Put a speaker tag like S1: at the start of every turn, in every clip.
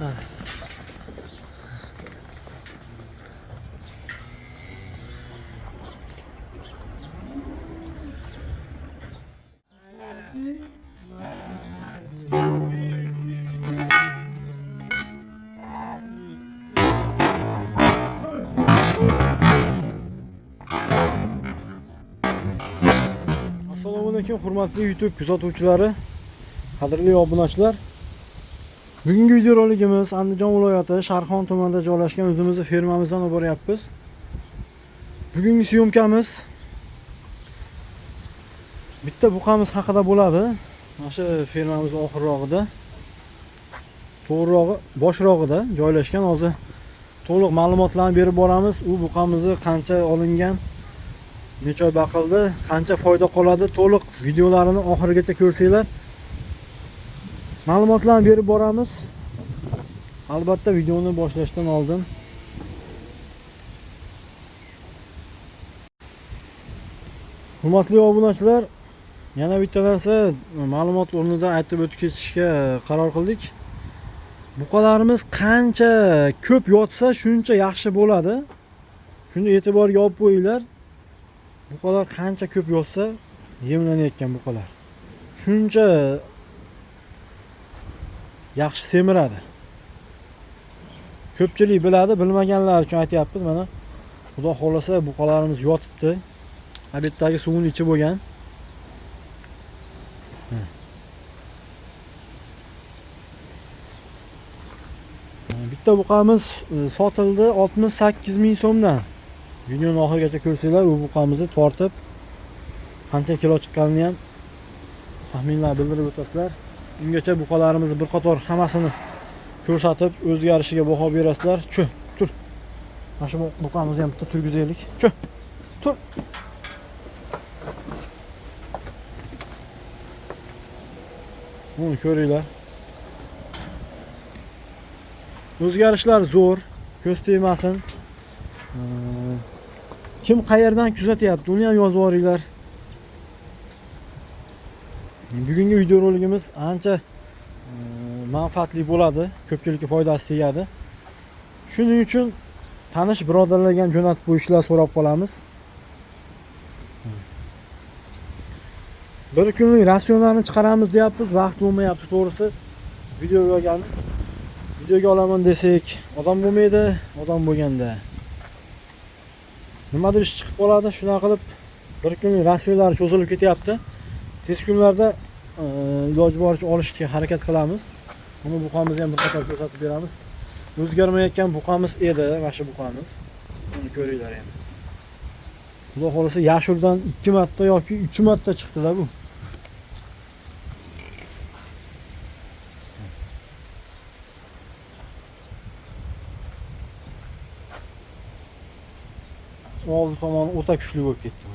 S1: Assalomu alaykum hurmatli YouTube kuzatuvchilari, qadrli obunachilar. Bugungi video roligimiz Andijon viloyati Sharxon tumanida joylashgan o'zimizning fermamizdan olib boryapmiz. Bugungi syomkamiz bitta buqamiz haqida bo'ladi. Mana shu fermamiz oxirrog'ida, to'g'rirog'i boshrog'ida joylashgan. Hozir to'liq ma'lumotlarni berib boramiz. U buqamizni qancha olingan, necha oy baqildi, qancha foyda qoladi, to'liq videolarini oxirigacha ko'rsanglar ma'lumotlarni berib boramiz. Albatta videoni boshlashdan oldin hurmatli obunachilar, yana bitta narsa ma'lumot o'rnida aytib o'tib ketishga qaror qildik. Buqalarimiz qancha ko'p yotsa shuncha yaxshi bo'ladi. Shuni e'tiborga olib qo'yinglar. Buqalar qancha ko'p yotsa yemlanayotgan buqalar shuncha yaxshi semiradi. Ko'pchilik biladi, bilmaganlar uchun aytyapmiz. Mana xudo xolasa buqalarimiz yotibdi. Obetdagi suvni ichib bo'lgan. Bitta buqamiz sotildi 68 ming so'mdan. Videoni oxirigacha ko'rsanglar, u buqamizni tortib qancha kilo chiqqanini ham taxminlar bildirib o'tasizlar. Ungacha buqalarimizni bir qator hammasini ko'rsatib, o'zgarishiga baho berasizlar. Chu, tur. Mana shu buqamizni ham bitta turgizaylik. Chu, tur. Buni ko'ringlar. O'zgarishlar zo'r, ko'z tegmasin. Kim qayerdan kuzatyapti, uni ham yozib yuboringlar. Bugungi video roligimiz ancha manfaatli bo'ladi, ko'pchilikka foydasi tegadi. Shuning uchun tanish birodarlarga ham jo'natib qo'yishlar so'rab qolamiz. Bir kunlik ratsionlarni chiqaramiz deyapmiz, vaqt bo'lmayapti to'g'risi. Videoga olaman desak, odam bo'lmaydi, odam bo'lganda nimadir ish chiqib qoladi. Shuna qilib bir kunlik ratsionlar cho'zilib ketyapti. Tez kunlarda iloji boricha olishga harakat qilamiz. Buni buqamizni ham bir qator ko'rsatib beramiz. O'zgarmayotgan buqamiz edi, mana shu buqamiz. Buni ko'ringlar endi. Xudo xolasa yashurdan 2 marta yoki 3 marta chiqdi-da bu. Oldi tomoni o'ta kuchli bo'lib ketdi.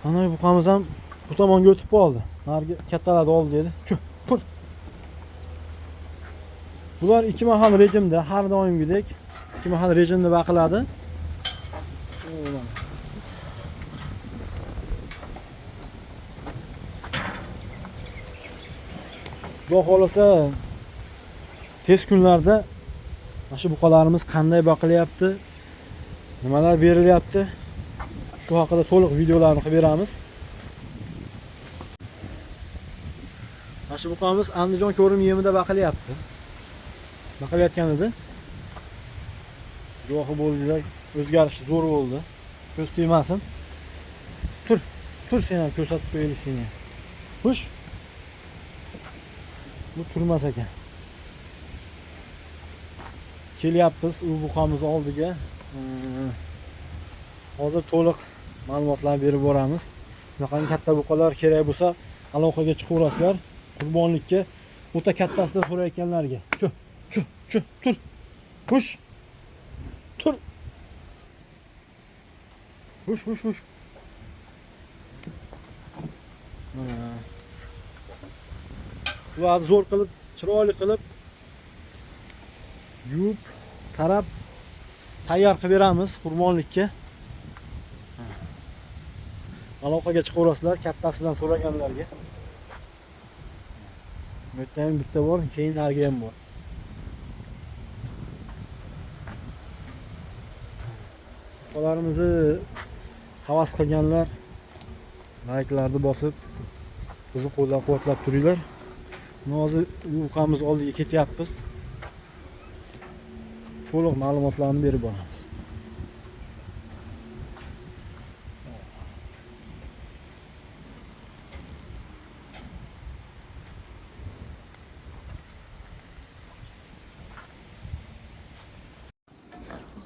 S1: Ana buqamiz ham bu tomonga o'tib qoldi. Narigi kattalarni oldi dedi. Chu, tur. Bular 2 mahal rejimda, har doimgidek 2 mahal rejimda baqiladi. Xudo xolasa tez kunlarda mana shu buqalarimiz qanday baqilyapti, nimalar berilyapti, shu haqida to'liq videolarni qilib beramiz. Mana shu buqamiz Andijon ko'rim yemida baqilyapti. Baqilayotgan edi. Guvohi bo'ldilar, o'zgarish zo'r bo'ldi. Ko'z tegmasin. Tur, tur sen ham ko'rsatib qo'yaylik seni. Xush. Bu turmas ekan. Kelyapmiz u buqamiz oldiga. Hozir to'liq ma'lumotlar berib boramiz. Bunaqa katta buqalar kerak bo'lsa, aloqaga chiqaverasizlar. Qurbonlikka o'ta kattasini so'rayotganlarga. Chu, chu, chu, tur. Xush. Tur. Xush, xush, xush. Ularni zo'r qilib, chiroyli qilib yuvib, tarab tayyor qilib beramiz qurbonlikka. Aloqaga chiqaverasizlar kattasidan so'raganlarga. Bu yerda ham bitta bor, keyin narigi ham bor. Buqalarimizni havas qilganlar like'larni bosib, bizni qo'llab-quvvatlab turinglar. Hozir buqamiz oldiga ketyapmiz. To'liq ma'lumotlarni berib boramiz.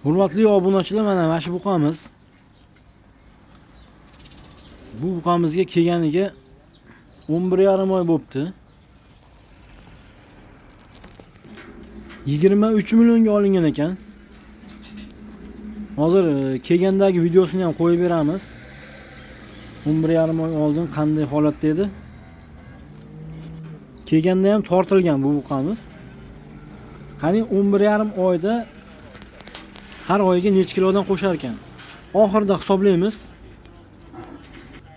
S1: Hurmatli obunachilar, mana shu buqamiz. Bu buqamizga kelganiga 11,5 oy bo'libdi. 23 millionga olingan ekan. Hozir kelgandagi videosini ham qo'yib beramiz. 11,5 oy oldin qanday holatda edi? Kelganda ham tortilgan bu buqamiz. Qani 11,5 oyda har oyiga necha kilodan qo'shar ekan. Oxirida hisoblaymiz.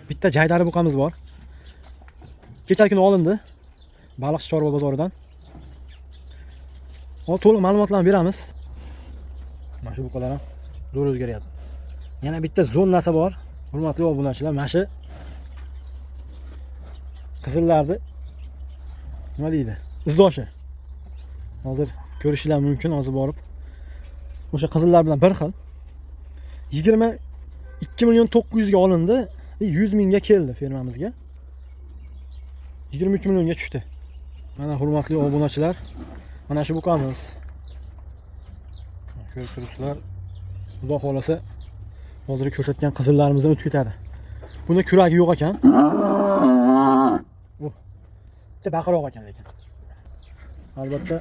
S1: Bitta jaydari buqamiz bor. Kecha kuni olindi. Baliqchi chorva bozoridan. Hozir to'liq ma'lumotlarni beramiz. Mana shu buqalar ham zo'r o'zgaryapti. Yana bitta zo'n narsa bor. Hurmatli obunachilar, mana shu qizillarni nima deydi? Izdoshi. Hozir ko'rishinglar mumkin, hozir borib. O'sha qizillar bilan bir xil. 22 million 900 ga olindi, 100 mingga keldi fermamizga. 23 millionga tushdi. Mana hurmatli obunachilar, mana shu buqamiz. Ko'rib turibsizlar. Xudo xolasa hozir ko'rsatgan qizillarimizni o'tib ketadi. Bunda kuragi yo'q ekan. Bitta baqiroq ekan lekin. Albatta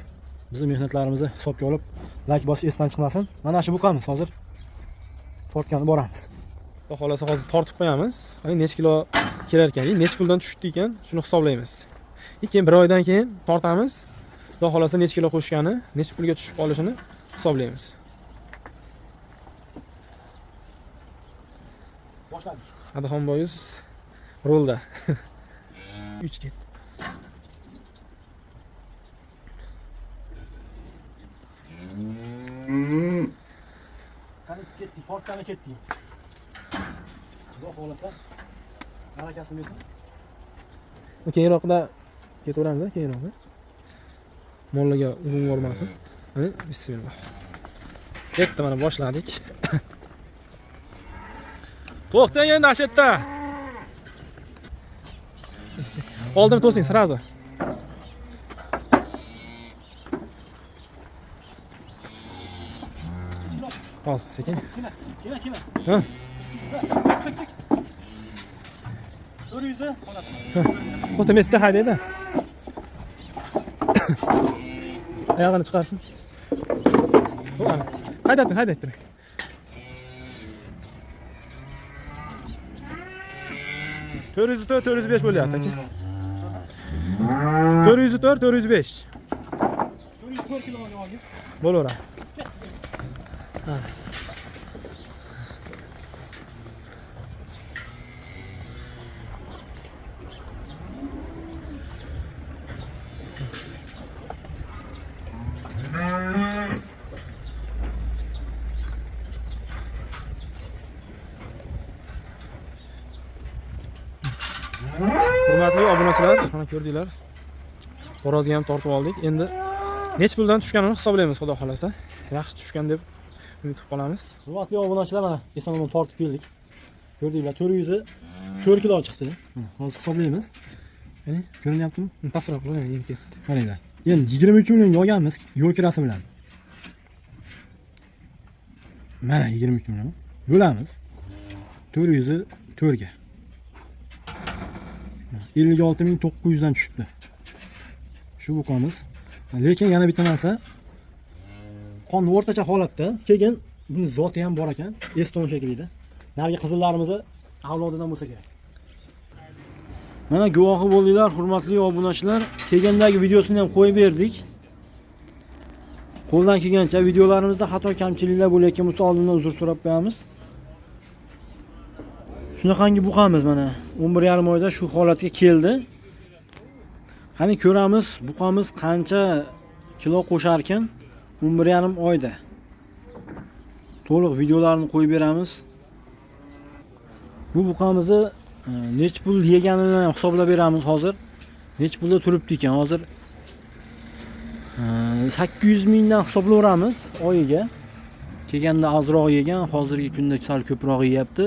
S1: bizning mehnatlarimizni hisobga olib, like bosish esdan chiqmasin. Mana shu buqamiz hozir tortganib boramiz.
S2: Xudo xolasa hozir tortib qo'yamiz. Qani necha kilo kelar ekan, necha puldan tushdi ekan, shuni hisoblaymiz. Keyin bir oydan keyin tortamiz. Xudo xolasa necha kilo qo'shgani, necha pulga tushib qolishini hisoblaymiz.
S1: Boshladik.
S2: Adaxon boyuz rolda. 3 ket.
S1: Qani ketdi, tortgani ketdi. Xudo xolasa barakasini bersin.
S2: Keyinroqda ketaveramiz, keyinroqda. Mollaga urun bormasin. Mana bismillah. Ketdi, mana boshladik. To'xtang endi ashetta. Oldin to'sing sразу. Hozir sekin.
S1: Kela.
S2: Ha.
S1: 400.
S2: O'tmescha haydaydi. Oyog'ini chiqarsin. Haydaydi. 404, 405 bo'lyapti aka. 404, 405.
S1: 404 kiloga oldik.
S2: Bo'laveradi. Ha. Hurmatli obunachilar, mana ko'rdinglar. Xo'rozga ham tortib oldik. Endi nech puldan tushganini hisoblaymiz, xudo xolasa. Yaxshi tushgan deb umid qilib qolamiz.
S1: Hurmatli obunachilar, mana eson-omon tortib keldik. Ko'rdinglar, 404 kilo chiqdi. Hozir hisoblaymiz. Qani, ko'rinyaptimi?
S2: Pastroq bo'ling, endi ketdi.
S1: Qaranglar. Endi 23 million olganmiz yo'l kirasi bilan. Mana 23 million bo'lamiz. 404 ga. 56.900 dan tushibdi. Shu buqamiz. Lekin yana bitta narsa. Qon o'rtacha holatda, keyin buni zoti ham bor ekan, eston shaklida. Narigi qizillarimizni avlodidan bo'lsa kerak. Mana guvohi bo'ldinglar, hurmatli obunachilar. Kelgandagi videosini ham qo'yib berdik. Qo'ldan kelgancha videolarimizda xato kamchiliklar bo'layotgan bo'lsa oldindan uzr so'rab qo'yamiz. Shunaqangi buqamiz mana 11,5 oyda shu holatga keldi. Qani ko'ramiz, buqamiz qancha kilo qo'shar ekan 11,5 oyda. To'liq videolarini qo'yib beramiz. Bu buqamizni nech pul yeganini hisoblab beramiz hozir. Nech pulda turibdi ekan hozir? 800 mingdan hisoblayveramiz oyiga. Kelganda ozroq yegan, hozirgi kunda sal ko'proq yeyapti.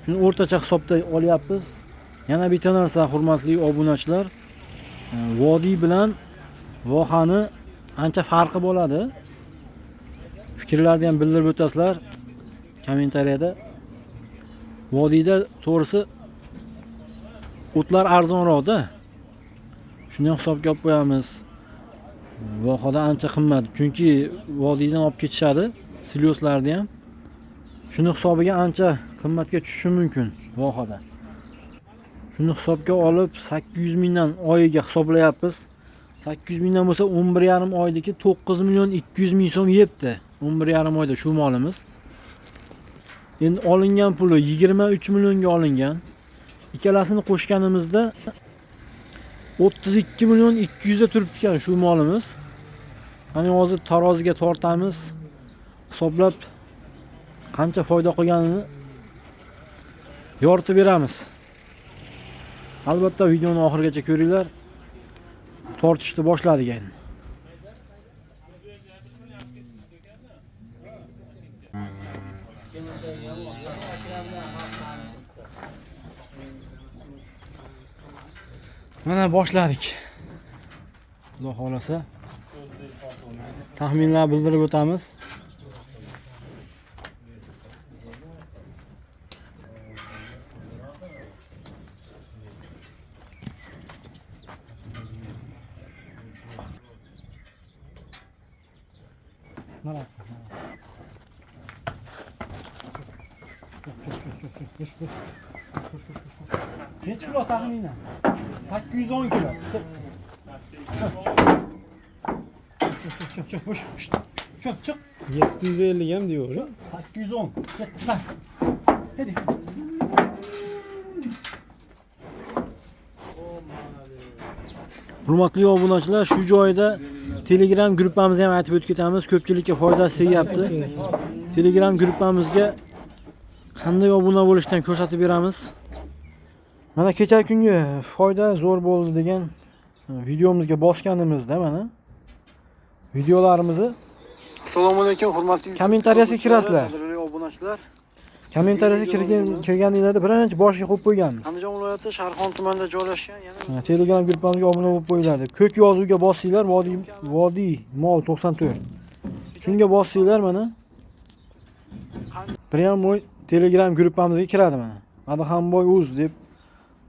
S1: Shuni o'rtacha hisobda olyapmiz. Yana bitta narsa, hurmatli obunachilar, vodiy bilan vohani ancha farqi bo'ladi. Fikrlarni ham bildirib o'tasizlar kommentariyada. Vodiyda to'g'risi o'tlar arzonroqda. Shuni hisobga olib qo'yamiz. Vohada ancha qimmat, chunki vodiydan olib ketishadi, silyoslarni ham. Shuni hisobiga ancha qimmatga tushishi mumkin vohada. Shuni hisobga olib 800 mingdan oyiga hisoblayapmiz. 800 mingdan bo'lsa 11,5 oydagi 9 million 200 ming so'm yebdi. 11,5 oyda shu molimiz. Endi olingan puli 23 millionga olingan. Ikkalasini qo'shganimizda 32 million 200 da turibdi ekan shu molimiz. Mana hozir taroziga tortamiz. Hisoblab qancha foyda qilganini yoritib beramiz. Albatta videoni oxirigacha ko'ringlar. Tortishni boshladik endi. Mana boshladik. Xudo xolasa taxminlar bildirib o'tamiz. Mana. Nech kilo taxminan? 810 kilo. Çık.
S2: 750 ham diyor.
S1: 810. Ketdilar. Hadi. Hurmatli obunachilar, shu joyda Telegram gruppamizni ham aytib o'tib ketamiz. Ko'pchilikka foydasi tegyapti. Telegram gruppamizga qanday obuna bo'lishdan ko'rsatib beramiz. Mana kecha kungi foyda zo'r bo'ldi degan videomizga bosganimizda mana videolarimizni assalomu alaykum hurmatli kommentariyasiga kirasizlar. Obunachilar kommentariyasiga kirganinglarda birinchi boshga qo'yib qo'yganmiz. Andijon viloyati Sharxon tumanida joylashgan yana Telegram gruppamizga obuna bo'lib qo'yinglar deb. Ko'k yozuvga bossanglar, vodiy mol 94. Shunga bossanglar mana Pryamoy Telegram gruppamizga kiradi mana. Adhamboy uz deb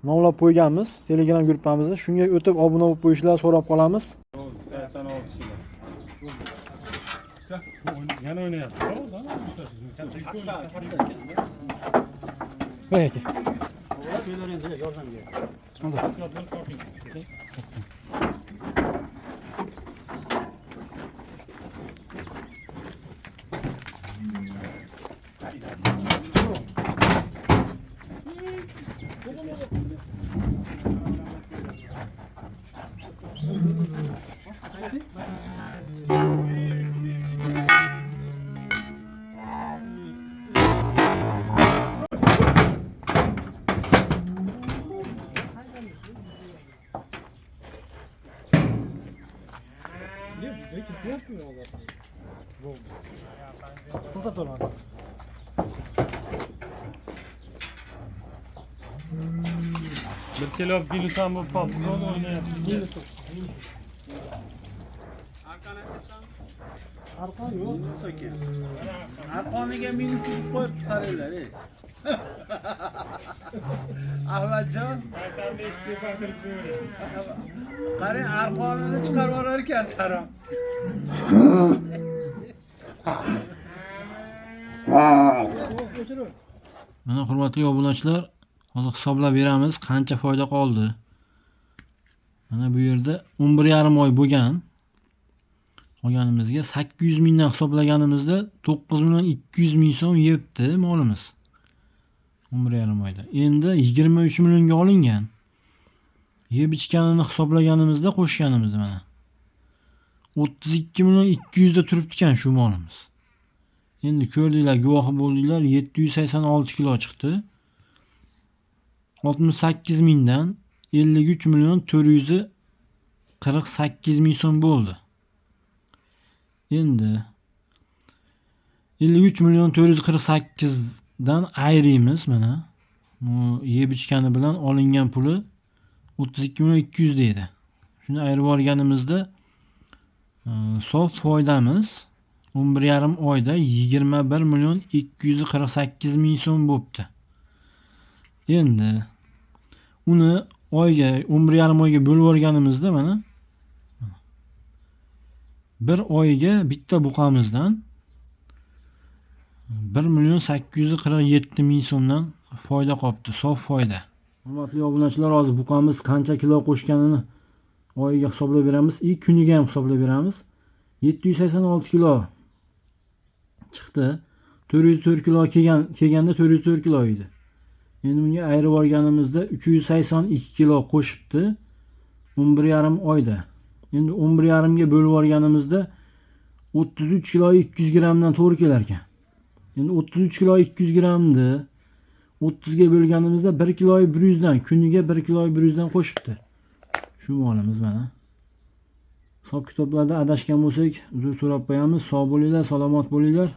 S1: nomlab qo'yganmiz Telegram gruppamizni. Shunga o'tib obuna bo'lib qo'yishlar so'rab qolamiz.
S3: 86 kilo. Yana o'ynayapti.
S1: Voy aka.
S3: Bir kilo bilusan bu popcorn oynayapti.
S1: Arqon yo'q.
S4: Arqoniga minus qo'yib qaranglar. Ahmadjon,
S3: 85 kilo ko'tarib qo'ydi.
S4: qarang arqonini chiqarib olar ekan tarom.
S1: Mana hurmatli obunachilar, hozir hisoblab beramiz qancha foyda qoldi. Mana bu yerda 11,5 oy bo'lgan. Qolganimizga 800 mingdan hisoblaganimizda 9 million 200 ming so'm yebdi molimiz. 11,5 oyda. Endi 23 millionga olingan. yeb ichganini hisoblaganimizda qo'shganimizda mana 32 million 200 da turibdi ekan shu molimiz. Endi ko'rdinglar, guvohi bo'ldinglar, 786 kilo chiqdi. 68 mingdan 53 million 448 ming so'm bo'ldi. Endi 53 million 448 dan ayriymiz mana. Bu yeb ichgani bilan olingan puli 32 million 200 deydi. Shuni ayirib olganimizda sof foydamiz 11,5 oyda 21 million 248 ming so'm bo'libdi. Endi uni oyga 11,5 oyga bo'lib olganimizda mana bir oyga bitta buqamizdan 1 million 847 ming so'mdan foyda qopti, sof foyda. Hurmatli obunachilar, hozir buqamiz qancha kilo qo'shganini oyiga hisoblab beramiz, kuniga ham hisoblab beramiz. 786 kilo chiqdi. 404 kilo kelganda 404 kilo edi. Endi bunga ayirib olganimizda 382 kilo qo'shibdi 11,5 oyda. Endi 11,5 ga bo'lib olganimizda 33 kilo 200 gramdan to'g'ri kelar ekan. Endi 33 kilo 200 gramni 30 ga bo'lganimizda 1 kilo 100 dan, kuniga 1 kilo 100 dan qo'shibdi. Shu molimiz mana. Hisob kitoblarda adashgan bo'lsak, uzr so'rab qo'yamiz. Sog' bo'linglar, salomat bo'linglar.